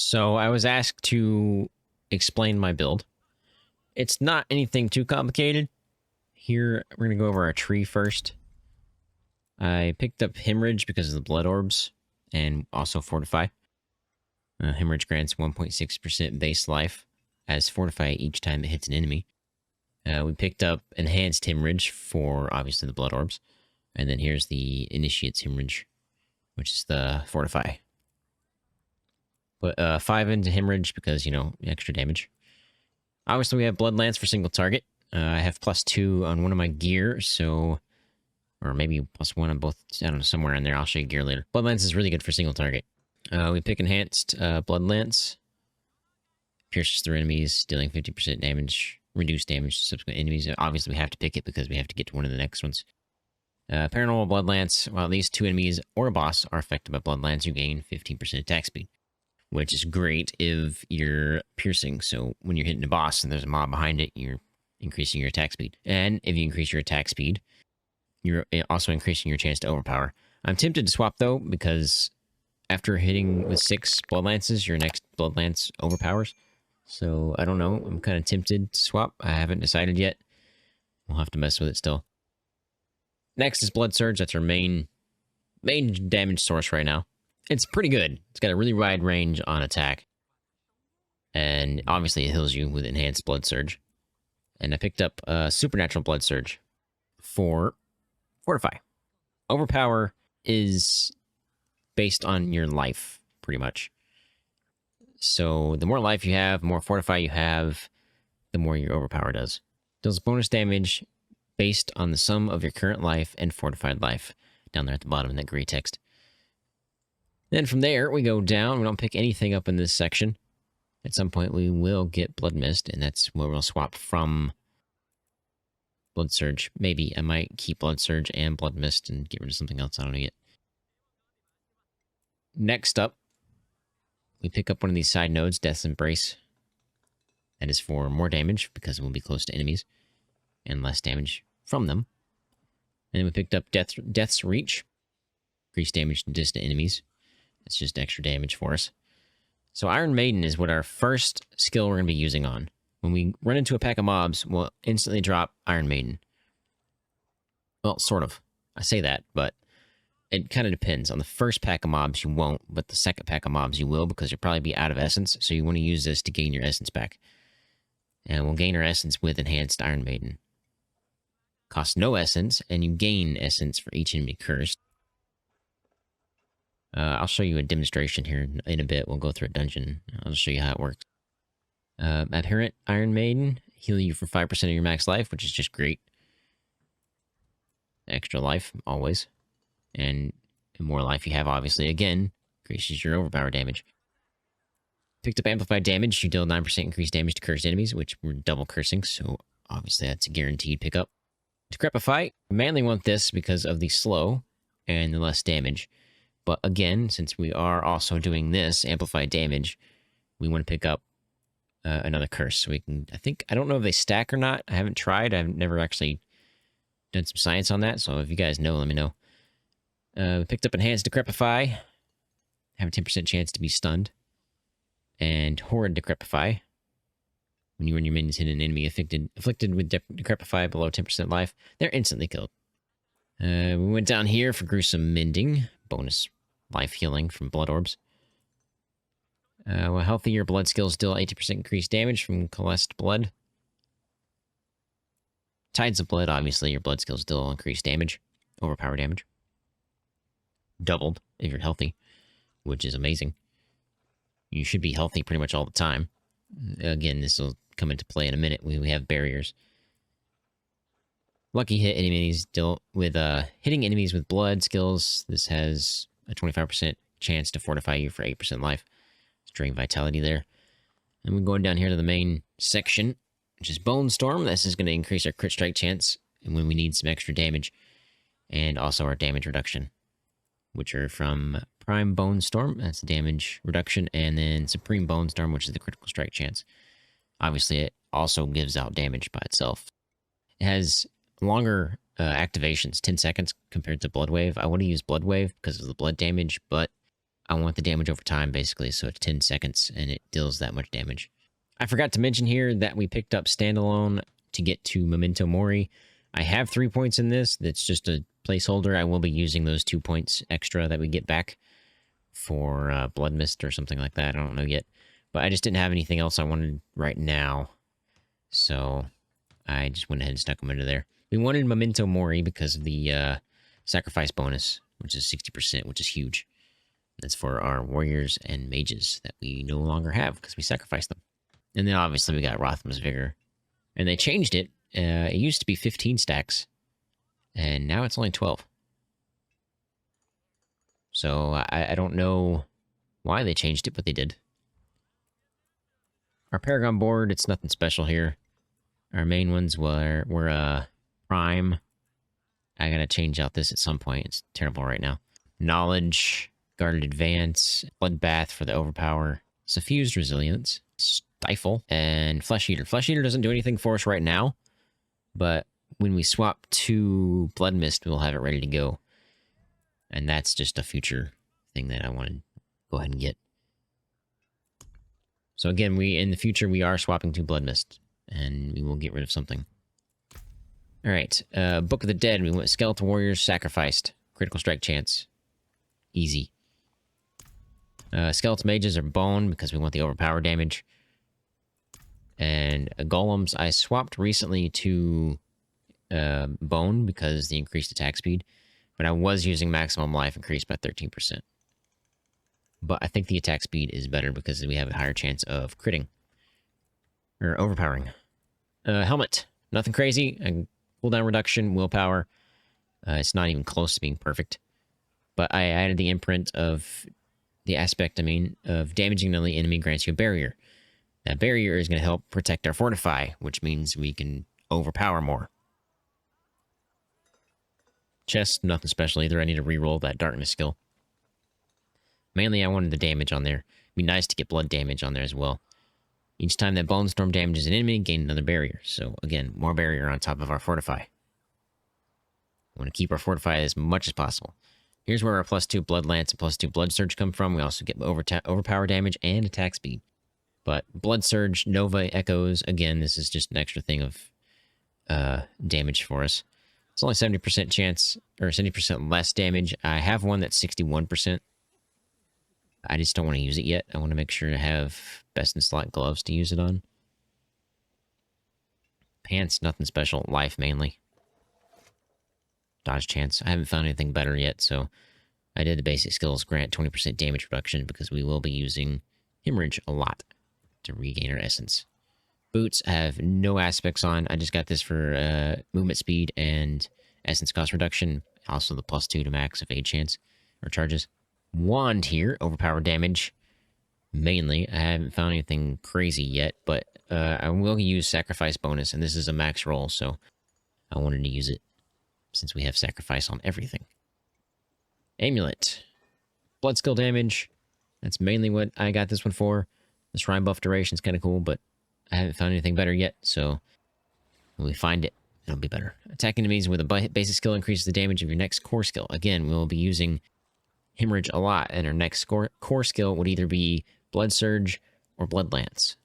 So I was asked to explain my build. It's not anything too complicated. Here, we're going to go over our tree first. I picked up Hemorrhage because of the Blood Orbs, and also Fortify. Hemorrhage grants 1.6% base life, as Fortify each time it hits an enemy. We picked up Enhanced Hemorrhage for, obviously, the Blood Orbs. And then here's the Initiate's Hemorrhage, which is the Fortify. But 5 into Hemorrhage because, you know, extra damage. Obviously, we have Blood Lance for single target. I have +2 on one of my gear, so... Or maybe +1 on both, I don't know, somewhere in there. I'll show you gear later. Blood Lance is really good for single target. We pick Enhanced Blood Lance. Pierces through enemies, dealing 50% damage. Reduced damage to subsequent enemies. Obviously, we have to pick it because we have to get to one of the next ones. Paranormal Blood Lance. While these 2 enemies or a boss are affected by Blood Lance, you gain 15% attack speed. Which is great if you're piercing. So when you're hitting a boss and there's a mob behind it, you're increasing your attack speed. And if you increase your attack speed, you're also increasing your chance to overpower. I'm tempted to swap, though, because after hitting with 6 Blood Lances, your next Blood Lance overpowers. So, I don't know. I'm kind of tempted to swap. I haven't decided yet. We'll have to mess with it still. Next is Blood Surge. That's our main damage source right now. It's pretty good. It's got a really wide range on attack. And obviously it heals you with Enhanced Blood Surge. And I picked up Supernatural Blood Surge for Fortify. Overpower is based on your life, pretty much. So the more life you have, the more Fortify you have, the more your Overpower does. Deals bonus damage based on the sum of your current life and fortified life. Down there at the bottom in that gray text. Then from there, we go down. We don't pick anything up in this section. At some point, we will get Blood Mist, and that's where we'll swap from Blood Surge. Maybe I might keep Blood Surge and Blood Mist and get rid of something else I don't know yet. Next up, we pick up one of these side nodes, Death's Embrace. That is for more damage, because it will be close to enemies, and less damage from them. And then we picked up Death's Reach. Increased damage to distant enemies. It's just extra damage for us. So Iron Maiden is what our first skill we're going to be using on. When we run into a pack of mobs, we'll instantly drop Iron Maiden. Well, sort of. I say that, but it kind of depends. On the first pack of mobs, you won't, but the second pack of mobs, you will, because you'll probably be out of essence, so you want to use this to gain your essence back. And we'll gain our essence with Enhanced Iron Maiden. Costs no essence, and you gain essence for each enemy cursed. I'll show you a demonstration here in a bit. We'll go through a dungeon. I'll show you how it works. Adherent Iron Maiden. Heal you for 5% of your max life, which is just great. Extra life, always. And the more life you have, obviously, again, increases your overpower damage. Picked up Amplified Damage. You deal 9% increased damage to cursed enemies, which we're double cursing, so obviously that's a guaranteed pickup. Decrepify. I mainly want this because of the slow and the less damage. But again, since we are also doing this, Amplified Damage, we want to pick up another curse. So we can, I don't know if they stack or not. I haven't tried. I've never actually done some science on that. So if you guys know, let me know. We picked up Enhanced Decrepify. Have a 10% chance to be stunned. And Horrid Decrepify. When you and your minions hit an enemy afflicted with Decrepify below 10% life, they're instantly killed. We went down here for Gruesome Mending. Bonus life healing from Blood Orbs. Well, healthy, your blood skills deal 80% increased damage from Coalesced Blood. Tides of Blood, obviously, your blood skills deal increased damage. Overpower damage. Doubled if you're healthy, which is amazing. You should be healthy pretty much all the time. Again, this will come into play in a minute. We have barriers. Lucky hit enemies deal with hitting enemies with blood skills. This has a 25% chance to fortify you for 8% life. It's drain vitality there. And we're going down here to the main section, which is Bone Storm. This is going to increase our crit strike chance and when we need some extra damage. And also our damage reduction, which are from Prime Bone Storm. That's the damage reduction. And then Supreme Bone Storm, which is the critical strike chance. Obviously, it also gives out damage by itself. It has longer activations, 10 seconds compared to Blood Wave. I want to use Blood Wave because of the blood damage, but I want the damage over time, basically, so it's 10 seconds, and it deals that much damage. I forgot to mention here that we picked up Standalone to get to Memento Mori. I have 3 points in this. That's just a placeholder. I will be using those 2 points extra that we get back for Blood Mist or something like that. I don't know yet. But I just didn't have anything else I wanted right now. So I just went ahead and stuck them into there. We wanted Memento Mori because of the sacrifice bonus, which is 60%, which is huge. That's for our warriors and mages that we no longer have because we sacrificed them. And then obviously we got Rothman's Vigor. And they changed it. It used to be 15 stacks. And now it's only 12. So I don't know why they changed it, but they did. Our Paragon board, it's nothing special here. Our main ones were Prime. I gotta change out this at some point. It's terrible right now. Knowledge, Guarded Advance, Bloodbath for the Overpower, Suffused Resilience, Stifle, and Flesh Eater. Flesh Eater doesn't do anything for us right now, but when we swap to Blood Mist, we'll have it ready to go. And that's just a future thing that I want to go ahead and get. So again, in the future, we are swapping to Blood Mist, and we will get rid of something. All right, Book of the Dead. We went Skeletal Warriors, Sacrificed. Critical Strike Chance. Easy. Skeletal Mages are Bone, because we want the Overpower damage. And Golems, I swapped recently to Bone, because the increased attack speed. But I was using Maximum Life increased by 13%. But I think the attack speed is better because we have a higher chance of critting. Or overpowering. Helmet. Nothing crazy. Cooldown reduction, willpower. It's not even close to being perfect. But I added the imprint of... the aspect, of damaging an enemy grants you a barrier. That barrier is going to help protect our Fortify, which means we can overpower more. Chest, nothing special either. I need to reroll that Darkness skill. Mainly, I wanted the damage on there. It'd be nice to get blood damage on there as well. Each time that Bone Storm damages an enemy, gain another barrier. So, again, more barrier on top of our Fortify. I want to keep our Fortify as much as possible. Here's where our +2 Blood Lance and +2 Blood Surge come from. We also get overpower damage and attack speed. But Blood Surge, Nova, Echoes, again, this is just an extra thing of damage for us. It's only 70% chance, or 70% less damage. I have one that's 61%. I just don't want to use it yet. I want to make sure to have best in slot gloves to use it on. Pants, nothing special. Life, mainly. Dodge chance. I haven't found anything better yet, so I did the basic skills grant 20% damage reduction because we will be using Hemorrhage a lot to regain our essence. Boots have no aspects on. I just got this for movement speed and essence cost reduction. Also the +2 to max of aid chance or charges. Wand here, overpower damage. Mainly, I haven't found anything crazy yet, but I will use sacrifice bonus, and this is a max roll, so I wanted to use it since we have sacrifice on everything. Amulet. Blood skill damage. That's mainly what I got this one for. The shrine buff duration is kind of cool, but I haven't found anything better yet, so when we find it, it'll be better. Attack enemies with a basic skill increases the damage of your next core skill. Again, we will be using Hemorrhage a lot, and our next core skill would either be Blood Surge or Blood Lance.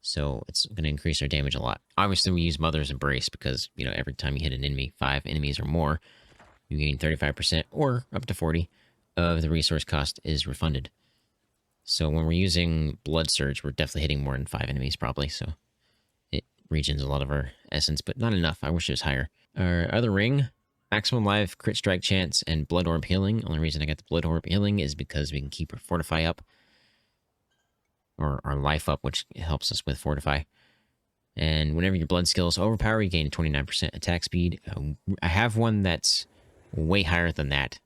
So it's going to increase our damage a lot. Obviously, we use Mother's Embrace because, you know, every time you hit an enemy, 5 enemies or more, you gain 35% or up to 40% of the resource cost is refunded. So when we're using Blood Surge, we're definitely hitting more than 5 enemies probably. So it regens a lot of our essence, but not enough. I wish it was higher. Our other ring, Maximum Life, Crit Strike Chance, and Blood Orb Healing. Only reason I got the Blood Orb Healing is because we can keep our Fortify up. Or our life up, which helps us with Fortify. And whenever your blood skills overpower, you gain 29% attack speed. I have one that's way higher than that.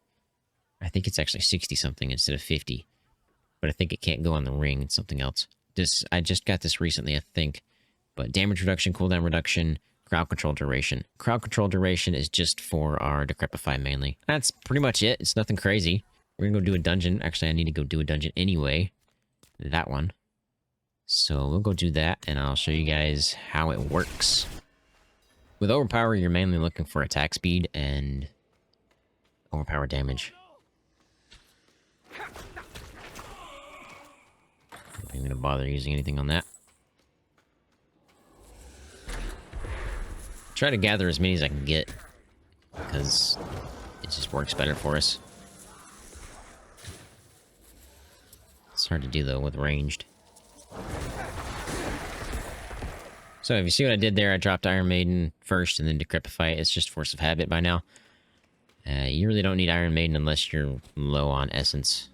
I think it's actually 60-something instead of 50. But I think it can't go on the ring. It's something else. I just got this recently, I think. But damage reduction, cooldown reduction, crowd control duration. Crowd control duration is just for our Decrepify mainly. That's pretty much it. It's nothing crazy. We're going to go do a dungeon. Actually, I need to go do a dungeon anyway. That one. So we'll go do that, and I'll show you guys how it works. With Overpower, you're mainly looking for attack speed and overpower damage. I'm gonna bother using anything on that. Try to gather as many as I can get, because it just works better for us. It's hard to do, though, with ranged. So, if you see what I did there, I dropped Iron Maiden first and then Decrepify. It's just Force of Habit by now. You really don't need Iron Maiden unless you're low on Essence.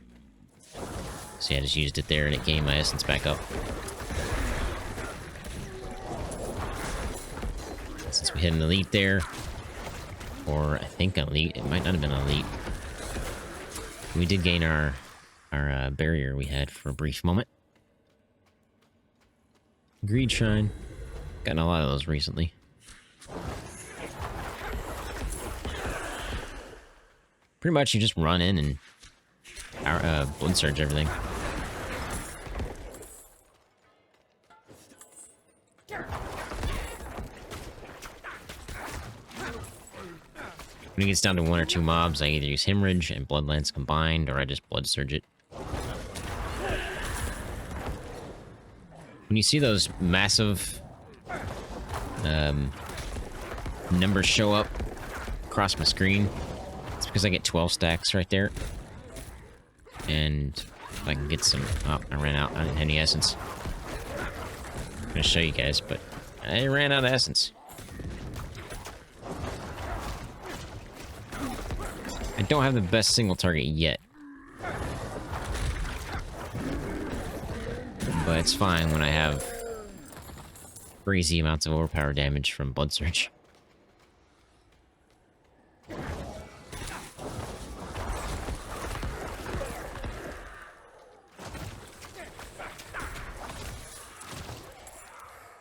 See, I just used it there and it gained my Essence back up. Since we hit an Elite there, or I think Elite, it might not have been Elite. We did gain our barrier we had for a brief moment. Greed Shrine. Gotten a lot of those recently. Pretty much you just run in and Blood Surge everything. When it gets down to 1 or 2 mobs, I either use Hemorrhage and Bloodlance combined, or I just Blood Surge it. When you see those massive numbers show up across my screen, it's because I get 12 stacks right there. And if I can get some... Oh, I ran out. I didn't have any Essence. I'm going to show you guys, but I ran out of Essence. I don't have the best single target yet. But it's fine when I have crazy amounts of overpower damage from Blood Surge.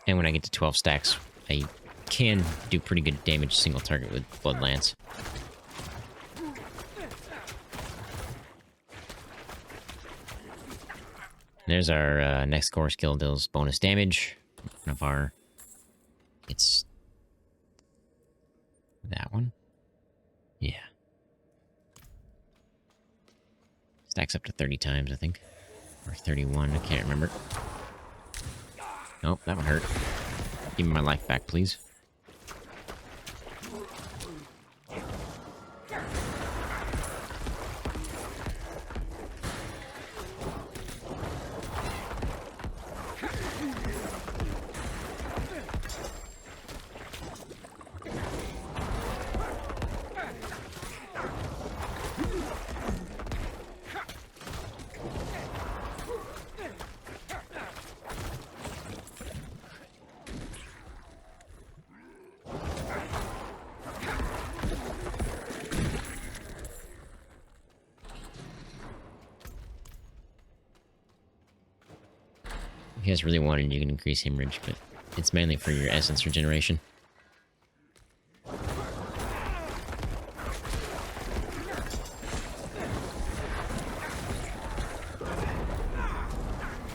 And when I get to 12 stacks, I can do pretty good damage single target with Blood Lance. There's our next core skill, deals bonus damage. One of our... It's... that one? Yeah. Stacks up to 30 times, I think. Or 31, I can't remember. Nope, that one hurt. Give me my life back, please. If you guys really wanted, you can increase Hemorrhage, but it's mainly for your Essence regeneration.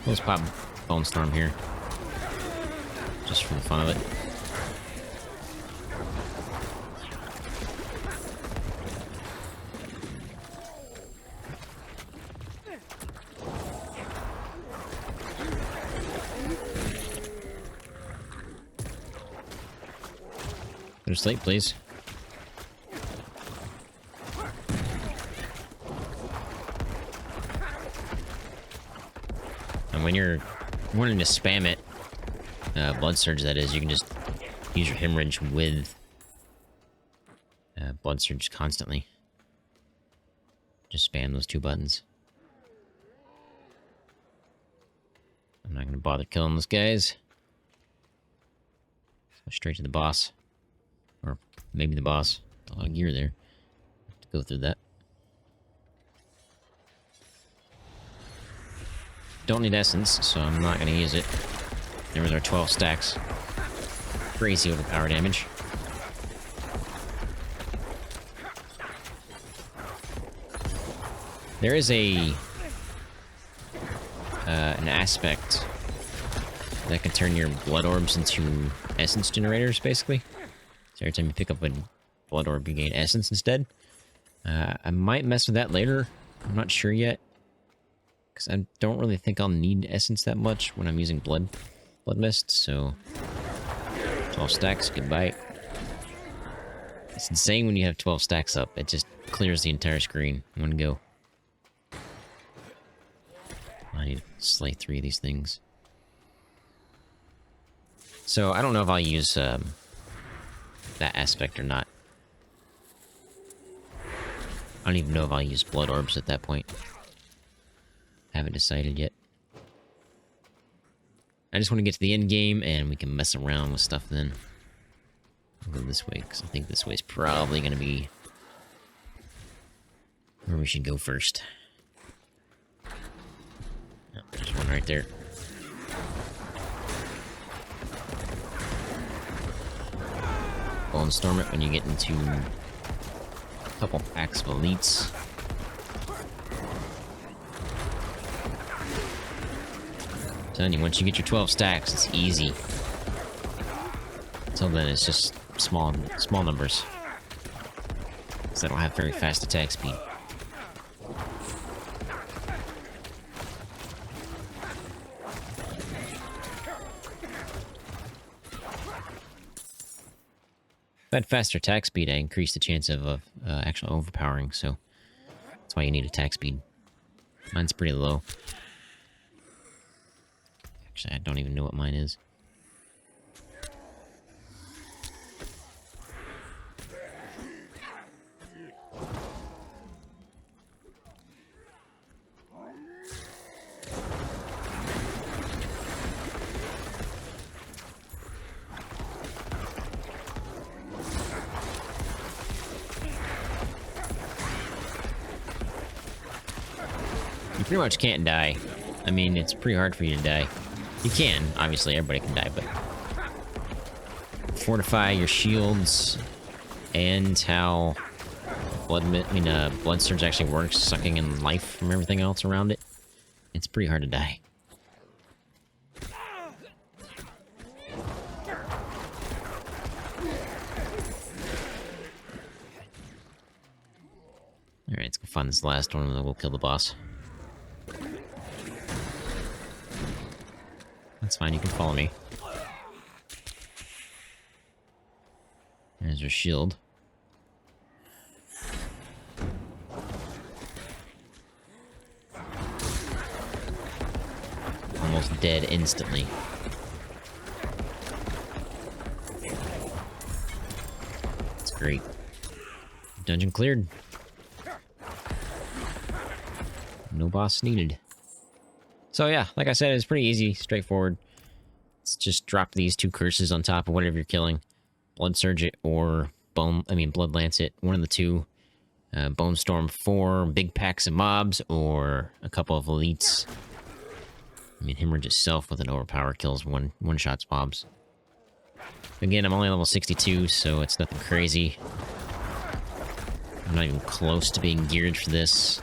Let's pop Bone Storm here. Just for the fun of it. Go to sleep, please. And when you're wanting to spam it, Blood Surge that is, you can just use your Hemorrhage with Blood Surge constantly. Just spam those 2 buttons. I'm not going to bother killing those guys. Go straight to the boss. Or maybe the boss. A lot of gear there. Have to go through that. Don't need Essence, so I'm not going to use it. There was our 12 stacks. Crazy overpower damage. There is an aspect that can turn your blood orbs into essence generators, basically. So every time you pick up a blood orb, you gain essence instead. I might mess with that later. I'm not sure yet. Because I don't really think I'll need essence that much when I'm using blood mist, so 12 stacks, goodbye. It's insane when you have 12 stacks up. It just clears the entire screen in one go. I need to slay 3 of these things. So I don't know if I'll use that aspect or not. I don't even know if I'll use blood orbs at that point. Haven't decided yet. I just want to get to the end game and we can mess around with stuff then. I'll go this way because I think this way is probably going to be where we should go first. Oh, there's one right there. Bone storm it when you get into a couple packs of elites. I'm telling you, once you get your 12 stacks, it's easy. Until then, it's just small numbers. Because I don't have very fast attack speed. If I had faster attack speed, I increase the chance of actual overpowering, so that's why you need attack speed. Mine's pretty low. Actually, I don't even know what mine is. You pretty much can't die. I mean, it's pretty hard for you to die. You can, obviously, everybody can die, but fortify your shields and how blood surge actually works, sucking in life from everything else around it. It's pretty hard to die. Alright, let's go find this last one and then we'll kill the boss. That's fine, you can follow me. There's your shield. Almost dead instantly. That's great. Dungeon cleared. No boss needed. So yeah, like I said, it's pretty easy, straightforward. Let's just drop these 2 curses on top of whatever you're killing. Blood Surge it or Blood Lance it. One of the 2. Bone Storm 4 big packs of mobs or a couple of elites. I mean, Hemorrhage itself with an overpower kills one-shots mobs. Again, I'm only level 62, so it's nothing crazy. I'm not even close to being geared for this.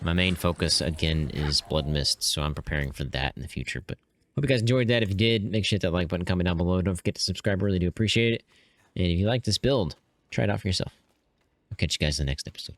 My main focus, again, is Blood Mist, so I'm preparing for that in the future. But hope you guys enjoyed that. If you did, make sure to hit that like button, comment down below. Don't forget to subscribe. I really do appreciate it. And if you like this build, try it out for yourself. I'll catch you guys in the next episode.